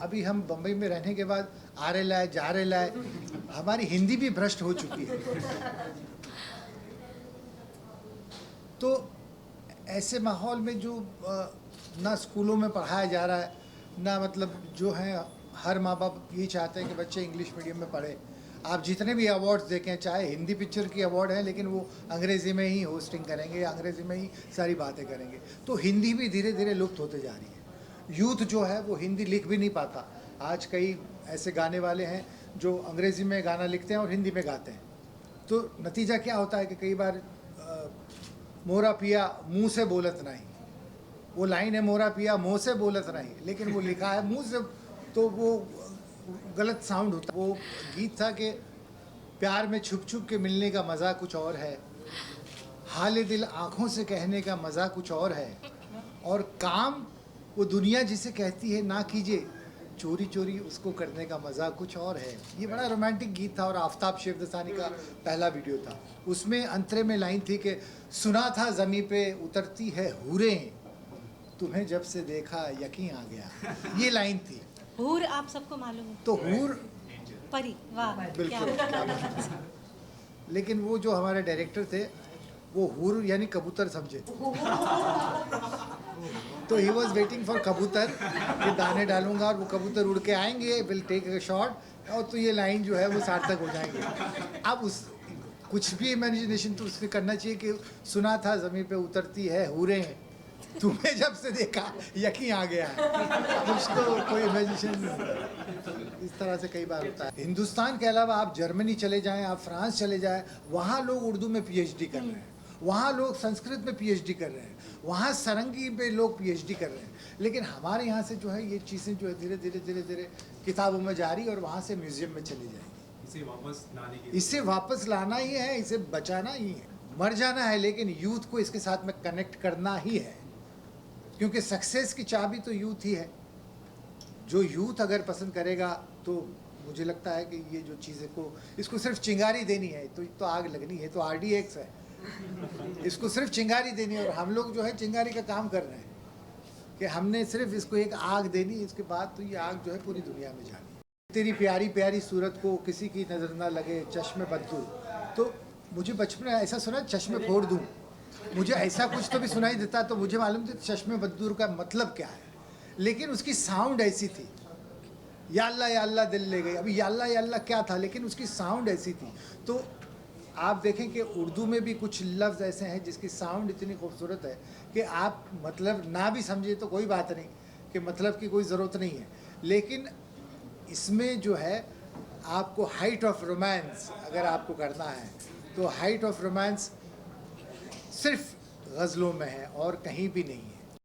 अभी हम बम्बई में रहने के बाद आ रहे लाए जा रहे लाए, हमारी हिंदी भी भ्रष्ट हो चुकी है। तो ऐसे माहौल में जो ना स्कूलों में पढ़ाया जा रहा है, ना मतलब जो है हर माँ बाप ये चाहते हैं कि बच्चे इंग्लिश मीडियम में पढ़े। आप जितने भी अवार्ड्स देखें, चाहे हिंदी पिक्चर की अवार्ड है, लेकिन वो अंग्रेज़ी में ही होस्टिंग करेंगे, अंग्रेज़ी में ही सारी बातें करेंगे। तो हिंदी भी धीरे धीरे लुप्त होते जा रही है। यूथ जो है वो हिंदी लिख भी नहीं पाता। आज कई ऐसे गाने वाले हैं जो अंग्रेज़ी में गाना लिखते हैं और हिंदी में गाते हैं। तो नतीजा क्या होता है कि कई बार मोरा पिया मुँह से बोलत नहीं, वो लाइन है मोरा पिया मुँह से बोलत नहीं, लेकिन वो लिखा है मुँह से, तो वो गलत साउंड होता। वो गीत था कि प्यार में छुप छुप के मिलने का मज़ा कुछ और है, हाले दिल आँखों से कहने का मज़ा कुछ और है, और काम वो दुनिया जिसे कहती है ना कीजिए, चोरी चोरी उसको करने का मज़ा कुछ और है। ये बड़ा रोमांटिक गीत था और आफ्ताब शिवदसानी का पहला वीडियो था। उसमें अंतरे में लाइन थी कि सुना था ज़मीं पे उतरती है हूरें, तुम्हें जब से देखा यकीन आ गया। ये लाइन थी। हूर आप सबको मालूम है, तो हूर परी, वाह बिल्कुल। लेकिन वो जो हमारे डायरेक्टर थे वो हूर यानी कबूतर समझे। तो ही वॉज वेटिंग फॉर कबूतर कि दाने डालूंगा और वो कबूतर उड़ के आएंगे, विल टेक अ शॉट, और तो ये लाइन जो है वो सार्थक हो जाएंगे। अब उस कुछ भी इमेजिनेशन तो उसने करना चाहिए कि सुना था ज़मीन पे उतरती है हूरें, तुम्हें जब से देखा यकीन आ गया है। कुछ तो कोई इमेजिनेशन इस तरह से कई बार होता है। हिंदुस्तान के अलावा आप जर्मनी चले जाएं, आप फ्रांस चले जाएं, वहाँ लोग उर्दू में पीएचडी कर रहे हैं, वहाँ लोग संस्कृत में पीएचडी कर रहे हैं, वहाँ सारंगी पे लोग पीएचडी कर रहे हैं। लेकिन हमारे यहाँ से जो है ये चीज़ें जो है धीरे धीरे धीरे धीरे किताबों में जा रही और वहाँ से म्यूजियम में चली जाएंगी। इसे वापस लाना ही है, इसे बचाना ही है। मर जाना है, लेकिन यूथ को इसके साथ में कनेक्ट करना ही है, क्योंकि सक्सेस की चाबी तो यूथ ही है। जो यूथ अगर पसंद करेगा तो मुझे लगता है कि ये जो चीज़ें को इसको सिर्फ चिंगारी देनी है तो आग लगनी है। तो RDX है, इसको सिर्फ चिंगारी देनी है, और हम लोग जो है चिंगारी का काम कर रहे हैं कि हमने सिर्फ इसको एक आग देनी, इसके बाद तो ये आग जो है पूरी दुनिया में जानी है। तेरी प्यारी प्यारी सूरत को किसी की नज़र ना लगे चश्मे बद्दू। तो मुझे बचपन में ऐसा सुना चश्मे फोड़ दूँ, मुझे ऐसा कुछ तो भी सुनाई देता तो मुझे मालूम था चश्मे बद्दूर का मतलब क्या है, लेकिन उसकी साउंड ऐसी थी, या अल्लाह दिल ले गई। अभी या अल्लाह क्या था, लेकिन उसकी साउंड ऐसी थी। तो आप देखें कि उर्दू में भी कुछ लफ्ज़ ऐसे हैं जिसकी साउंड इतनी खूबसूरत है कि आप मतलब ना भी समझे तो कोई बात नहीं, कि मतलब की कोई ज़रूरत नहीं है। लेकिन इसमें जो है आपको हाइट ऑफ रोमांस अगर आपको करना है तो हाइट ऑफ रोमांस सिर्फ गज़लों में है और कहीं भी नहीं है।